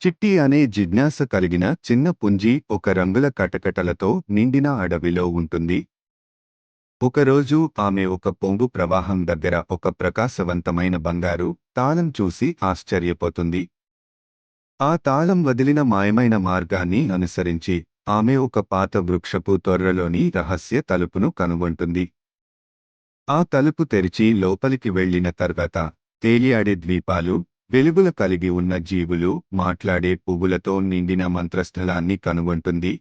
చిట్టి అనే జిజ్ఞాస కలిగిన చిన్న పుంజి ఒక రంగుల కటకటలతో నిండిన అడవిలో ఉంటుంది. ఒకరోజు ఆమె ఒక పొంగు ప్రవాహం దగ్గర ఒక ప్రకాశవంతమైన బంగారు తాళం చూసి ఆశ్చర్యపోతుంది. ఆ తాళం వదిలిన మాయమైన మార్గాన్ని అనుసరించి ఆమె ఒక పాత వృక్షపు తొర్రలోని రహస్య తలుపును కనుగొంటుంది. ఆ తలుపు తెరిచి లోపలికి వెళ్ళిన తర్వాత తేలియాడే ద్వీపాలు, వెలుగుల కలిగి ఉన్న జీవులు, మాట్లాడే పువ్వులతో నిండిన మంత్రస్థలాన్ని కనుగొంటుంది.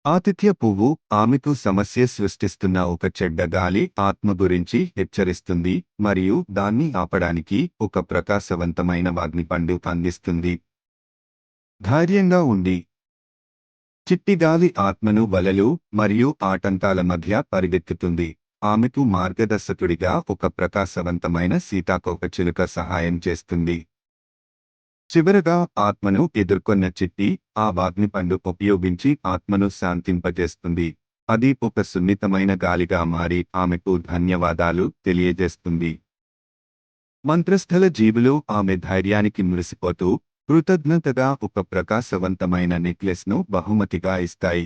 ఆతిథ్య పువ్వు ఆమెకు సమస్య సృష్టిస్తున్న ఒక చెడ్డ గాలి ఆత్మ గురించి హెచ్చరిస్తుంది మరియు దాన్ని ఆపడానికి ఒక ప్రకాశవంతమైన అగ్నిపండు అందిస్తుంది. ధైర్యంగా ఉండి. చిట్టి గాలి ఆత్మను వలలు మరియు ఆటంకాల మధ్య పరిగెత్తుతుంది. ఆమెకు మార్గదర్శకుడిగా ఒక ప్రకాశవంతమైన సీతాకోకచిలుక సహాయం చేస్తుంది. చివరగా ఆత్మను ఎదుర్కొన్న చిట్టి ఆ అగ్నిపండు ఉపయోగించి ఆత్మను శాంతింపజేస్తుంది. అది ఒక సున్నితమైన గాలిగా మారి ఆమెకు ధన్యవాదాలు తెలియజేస్తుంది. మంత్రస్థల జీవులు ఆమె ధైర్యానికి మురిసిపోతూ కృతజ్ఞతగా ఒక ప్రకాశవంతమైన నెక్లెస్ను బహుమతిగా ఇస్తాయి.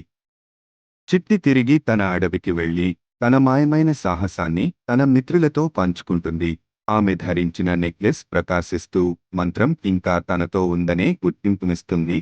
చిట్టి తిరిగి తన అడవికి వెళ్ళి తన మాయమైన సాహసాన్ని తన మిత్రులతో పంచుకుంటుంది. ఆమె ధరించిన నెక్లెస్ ప్రకాశిస్తూ మంత్రం ఇంకా తనతో ఉందనే గుర్తింపునిస్తుంది.